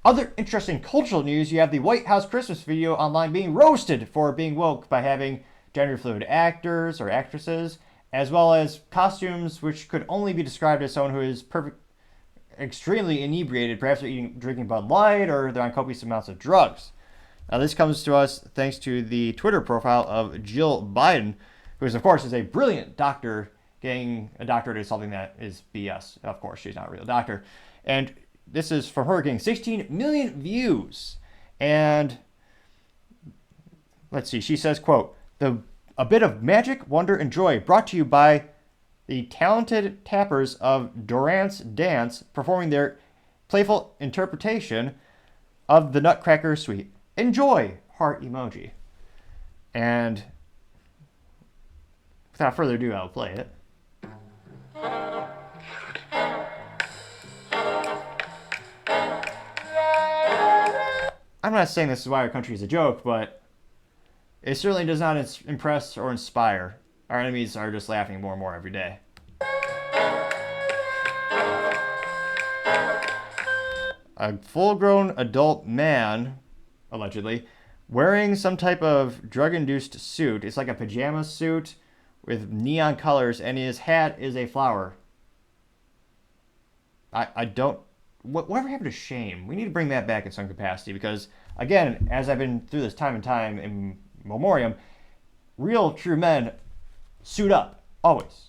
Other interesting cultural news, you have the White House Christmas video online being roasted for being woke by having gender fluid actors or actresses, as well as costumes which could only be described as someone who is extremely inebriated, perhaps they're drinking Bud Light or they're on copious amounts of drugs. Now this comes to us thanks to the Twitter profile of Jill Biden, who is, of course, is a brilliant doctor. Getting a doctorate is something that is BS. Of course, she's not a real doctor. And this is from her getting 16 million views. And let's see, she says, quote, a bit of magic, wonder, and joy brought to you by the talented tappers of Durant's Dance performing their playful interpretation of the Nutcracker Suite. Enjoy! Heart emoji. And without further ado, I'll play it. I'm not saying this is why our country is a joke, but it certainly does not impress or inspire. Our enemies are just laughing more and more every day. A full-grown adult man, allegedly, wearing some type of drug-induced suit. It's like a pajama suit with neon colors, and his hat is a flower. I don't... Whatever happened to shame? We need to bring that back in some capacity because, again, as I've been through this time and time in memoriam, real true men suit up, always.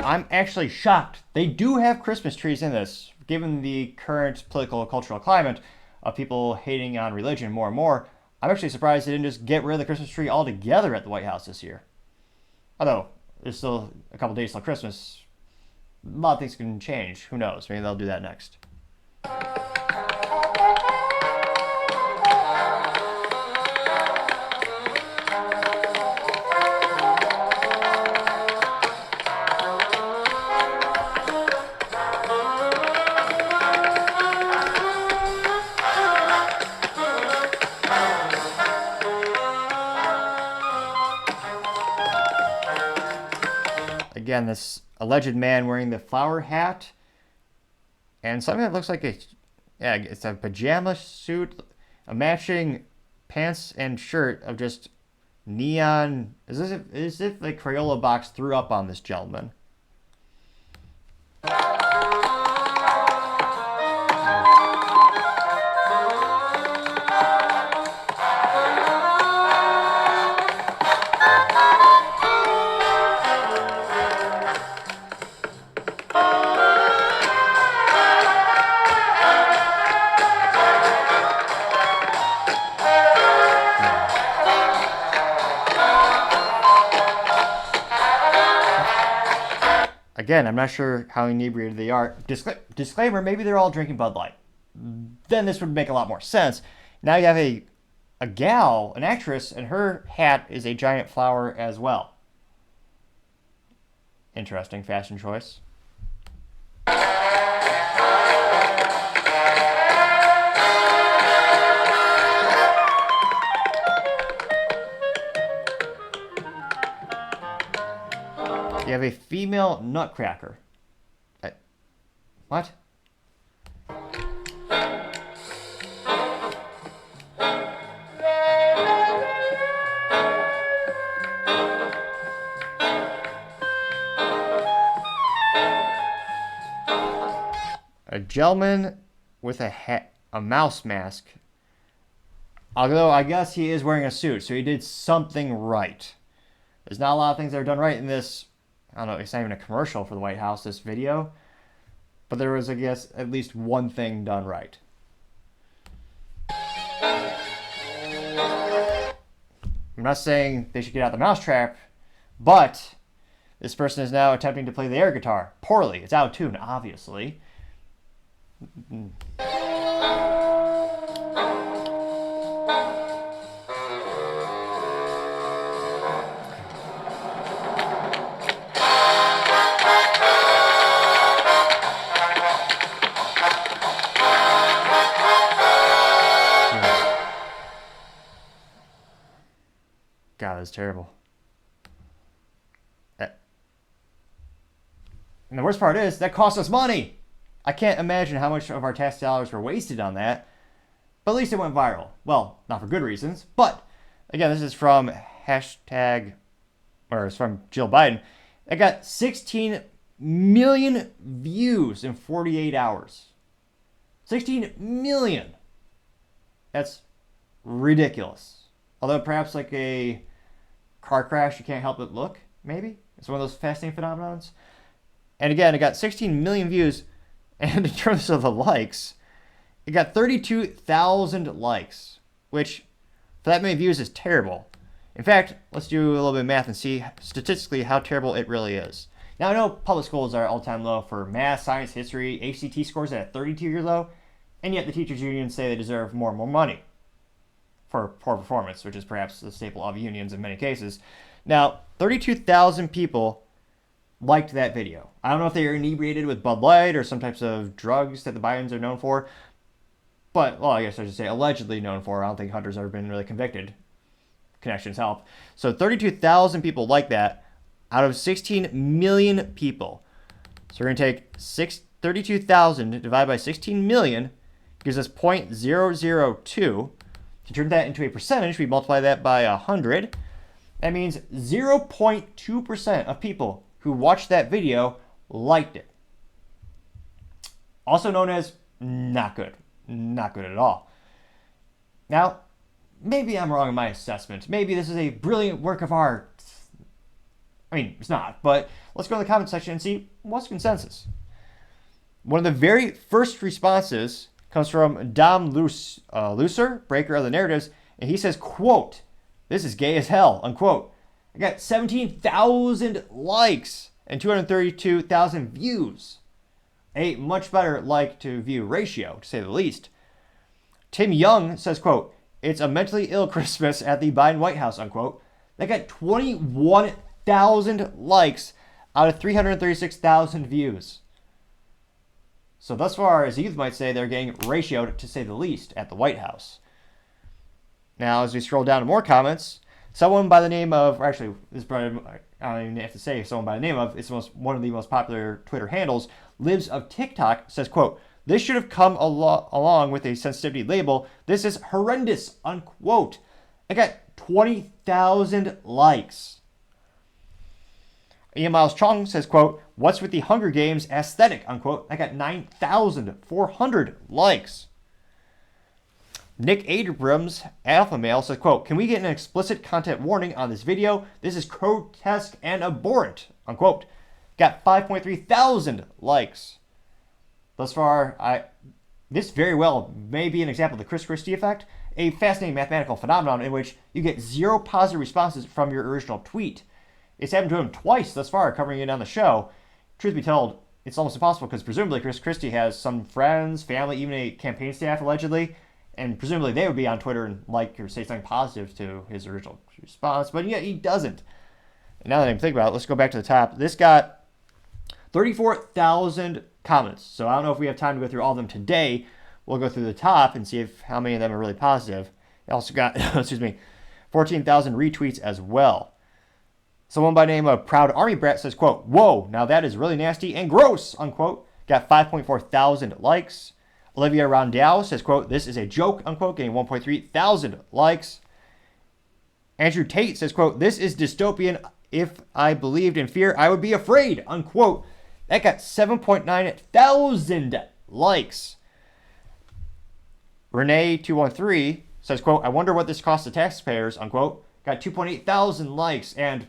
I'm actually shocked. They do have Christmas trees in this, given the current political cultural climate of people hating on religion more and more. I'm actually surprised they didn't just get rid of the Christmas tree altogether at the White House this year. Although, there's still a couple days till Christmas. A lot of things can change. Who knows? Maybe they'll do that next. Again, this alleged man wearing the flower hat and something that looks like it's a pajama suit, a matching pants and shirt of just neon. As if the Crayola box threw up on this gentleman. Again, I'm not sure how inebriated they are. Disclaimer, maybe they're all drinking Bud Light. Then this would make a lot more sense. Now you have a gal, an actress, and her hat is a giant flower as well. Interesting fashion choice. You have a female nutcracker. What? A gentleman with a mouse mask. Although I guess he is wearing a suit, so he did something right. There's not a lot of things that are done right in this. I don't know, it's not even a commercial for the White House, this video. But there was, I guess, at least one thing done right. I'm not saying they should get out the mousetrap, but this person is now attempting to play the air guitar. Poorly. It's out of tune, obviously. God, that's terrible. And the worst part is, that cost us money. I can't imagine how much of our tax dollars were wasted on that. But at least it went viral. Well, not for good reasons. But, again, this is from hashtag, or it's from Jill Biden. It got 16 million views in 48 hours. 16 million. That's ridiculous. Although perhaps like a car crash, you can't help but look, maybe. It's one of those fascinating phenomenons. And again, it got 16 million views. And in terms of the likes, it got 32,000 likes, which for that many views is terrible. In fact, let's do a little bit of math and see statistically how terrible it really is. Now, I know public schools are all-time low for math, science, history, ACT scores at a 32-year low, and yet the teachers' unions say they deserve more and more money for poor performance, which is perhaps the staple of unions in many cases. Now, 32,000 people liked that video. I don't know if they are inebriated with Bud Light or some types of drugs that the Bidens are known for, but, well, I guess I should say allegedly known for. I don't think Hunter's ever been really convicted. Connections help. So 32,000 people like that out of 16 million people. So we're going to take 32,000 divided by 16 million, gives us 0.002. To turn that into a percentage, we multiply that by 100. That means 0.2% of people who watched that video liked it. Also known as not good. Not good at all. Now, maybe I'm wrong in my assessment. Maybe this is a brilliant work of art. I mean, it's not, but let's go to the comment section and see what's consensus. One of the very first responses comes from Dom Lucer, breaker of the narratives, and he says, quote, "This is gay as hell," unquote. I got 17,000 likes and 232,000 views. A much better like to view ratio, to say the least. Tim Young says, quote, "It's a mentally ill Christmas at the Biden White House," unquote. That got 21,000 likes out of 336,000 views. So thus far, as youth might say, they're getting ratioed, to say the least, at the White House. Now, as we scroll down to more comments, someone by the name of, or actually, this probably, I don't even have to say someone by the name of, it's one of the most popular Twitter handles, Libs of TikTok, says, quote, "This should have come along with a sensitivity label. This is horrendous," unquote. I got 20,000 likes. Ian Miles Chong says, quote, "What's with the Hunger Games aesthetic," unquote. I got 9,400 likes. Nick Abrams, Alpha Male, says, quote, "Can we get an explicit content warning on this video? This is grotesque and abhorrent," unquote. Got 5.3 thousand likes. Thus far, this very well may be an example of the Chris Christie effect, a fascinating mathematical phenomenon in which you get 0 positive responses from your original tweet. It's happened to him twice thus far, covering it on the show. Truth be told, it's almost impossible because presumably Chris Christie has some friends, family, even a campaign staff allegedly, and presumably they would be on Twitter and like or say something positive to his original response, but yet he doesn't. And now that I'm thinking about it, let's go back to the top. This got 34,000 comments. So I don't know if we have time to go through all of them today. We'll go through the top and see how many of them are really positive. It also got, 14,000 retweets as well. Someone by the name of Proud Army Brat says, quote, "Whoa, now that is really nasty and gross," unquote. Got 5.4 thousand likes. Olivia Rondeau says, quote, "This is a joke," unquote, getting 1.3 thousand likes. Andrew Tate says, quote, "This is dystopian. If I believed in fear, I would be afraid," unquote. That got 7.9 thousand likes. Renee213 says, quote, "I wonder what this costs the taxpayers," unquote. Got 2.8 thousand likes, and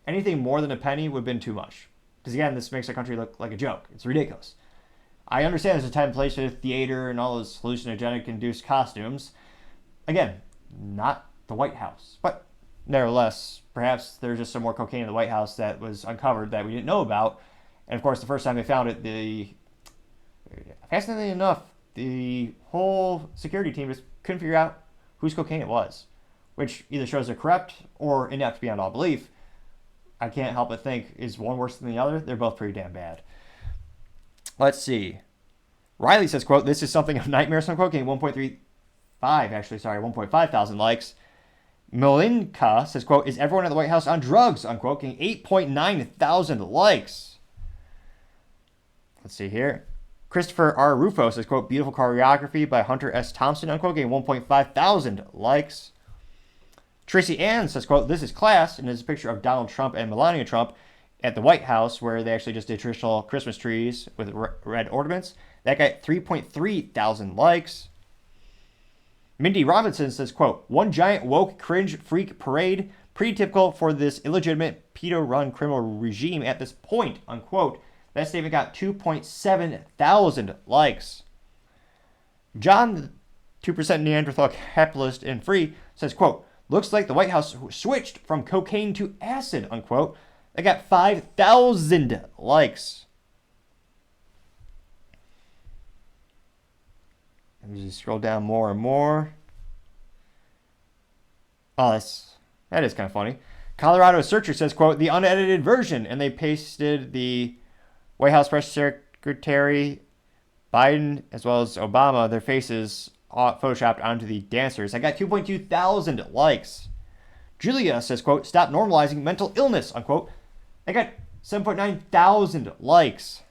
anything more than a penny would have been too much. Because again, this makes our country look like a joke. It's ridiculous. I understand there's a time and place for theater and all those hallucinogenic-induced costumes. Again, not the White House. But nevertheless, perhaps there's just some more cocaine in the White House that was uncovered that we didn't know about. And of course, the first time they found it, fascinatingly enough, the whole security team just couldn't figure out whose cocaine it was, which either shows they're corrupt or inept beyond all belief. I can't help but think, is one worse than the other? They're both pretty damn bad. Let's see. Riley says, quote, "This is something of nightmares," unquote, getting 1.5 thousand likes. Melinka says, quote, is everyone at the White House on drugs, unquote, getting 8.9 thousand likes. Let's see here. Christopher R. Rufo says, quote, beautiful choreography by Hunter S. Thompson, unquote, getting 1.5 thousand likes. Tracy Ann says, quote, this is class, and there's a picture of Donald Trump and Melania Trump at the White House where they actually just did traditional Christmas trees with red ornaments. That got 3.3 thousand likes. Mindy Robinson says, quote, one giant woke cringe freak parade, pretty typical for this illegitimate pedo-run criminal regime at this point, unquote. That statement got 2.7 thousand likes. John, 2% Neanderthal capitalist and free, says, quote, looks like the White House switched from cocaine to acid, unquote. That got 5,000 likes. Let me just scroll down more and more. Oh, that is kind of funny. Colorado Searcher says, quote, the unedited version, and they pasted the White House Press Secretary Biden as well as Obama, their faces photoshopped onto the dancers. I got 2.2 thousand likes. Julia says, quote, stop normalizing mental illness, unquote. I got 7.9 thousand likes.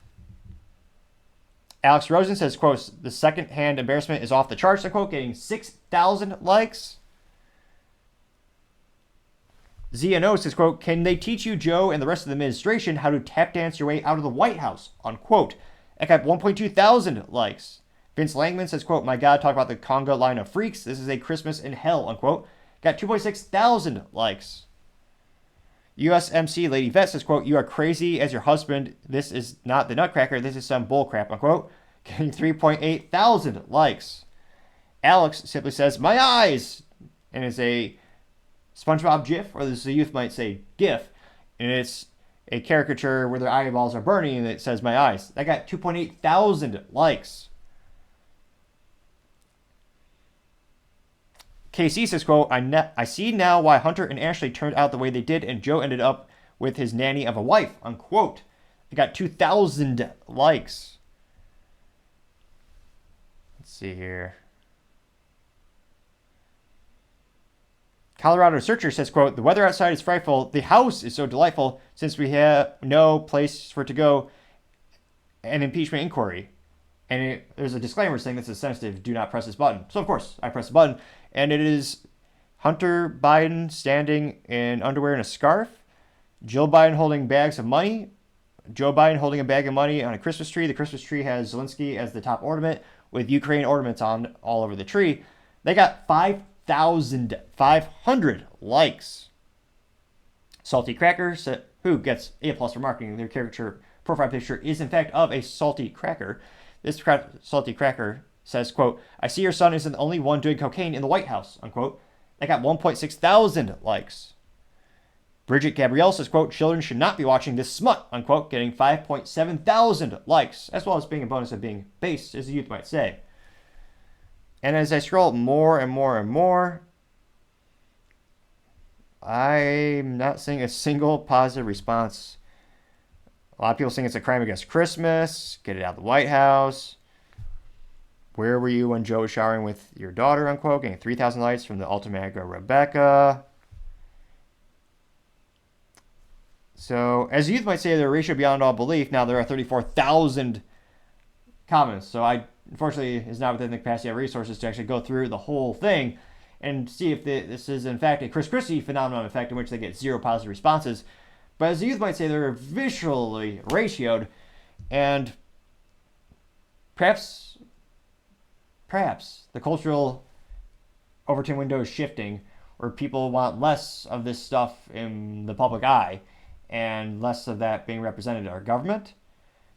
Alex Rosen says, quote, the second-hand embarrassment is off the charts, unquote, getting 6,000 likes. ZNO says, quote, can they teach you, Joe, and the rest of the administration how to tap dance your way out of the White House, unquote. I got 1.2 thousand likes. Vince Langman says, quote, my God, talk about the conga line of freaks. This is a Christmas in hell, unquote. Got 2.6 thousand likes. USMC Lady Vet says, quote, you are crazy as your husband. This is not the Nutcracker. This is some bullcrap, unquote. Getting 3.8 thousand likes. Alex simply says, my eyes. And it's a SpongeBob GIF, or as the youth might say, GIF. And it's a caricature where their eyeballs are burning and it says, my eyes. That got 2.8 thousand likes. KC says, quote, I see now why Hunter and Ashley turned out the way they did and Joe ended up with his nanny of a wife, unquote. It got 2,000 likes. Let's see here. Colorado Searcher says, quote, the weather outside is frightful. The house is so delightful since we have no place for it to go. An impeachment inquiry. And there's a disclaimer saying this is sensitive. Do not press this button. So, of course, I press the button. And it is Hunter Biden standing in underwear and a scarf. Jill Biden holding bags of money. Joe Biden holding a bag of money on a Christmas tree. The Christmas tree has Zelensky as the top ornament with Ukraine ornaments on all over the tree. They got 5,500 likes. Salty Cracker, who gets A+ for marketing. Their caricature profile picture is, in fact, of a salty cracker. This salty cracker says, quote, I see your son isn't the only one doing cocaine in the White House, unquote. That got 1.6 thousand likes. Bridget Gabrielle says, quote, children should not be watching this smut, unquote, getting 5.7 thousand likes, as well as being a bonus of being based, as the youth might say. And as I scroll more and more and more, I'm not seeing a single positive response. A lot of people saying it's a crime against Christmas, get it out of the White House. Where were you when Joe was showering with your daughter, unquote, getting 3,000 likes from the Ultimagra Rebecca. So, as youth might say, they're ratio beyond all belief. Now there are 34,000 comments. So unfortunately, is not within the capacity of resources to actually go through the whole thing and see if this is, in fact, a Chris Christie phenomenon effect in which they get zero positive responses. But as the youth might say, they're visually ratioed, and perhaps the cultural Overton window is shifting, where people want less of this stuff in the public eye and less of that being represented in our government.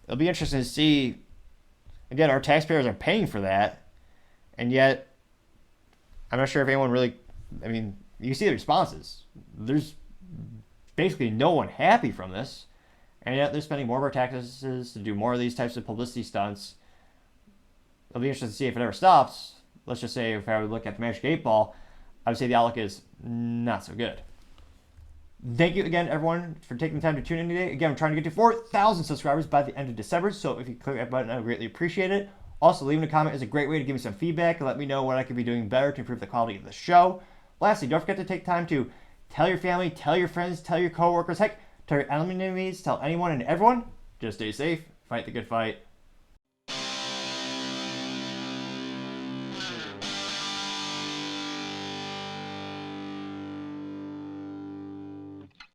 It'll be interesting to see. Again, our taxpayers are paying for that, and yet I'm not sure if anyone really, I mean, you see the responses. There's basically no one happy from this, and yet they're spending more of our taxes to do more of these types of publicity stunts. It'll be interesting to see if it ever stops. Let's just say if I would look at the Magic 8 Ball, I would say the outlook is not so good. Thank you again, everyone, for taking the time to tune in today. Again, I'm trying to get to 4,000 subscribers by the end of December, so if you click that button, I would greatly appreciate it. Also, leaving a comment is a great way to give me some feedback and let me know what I could be doing better to improve the quality of the show. Lastly, don't forget to take time to tell your family, tell your friends, tell your coworkers, heck, tell your enemies, tell anyone and everyone. Just stay safe, fight the good fight.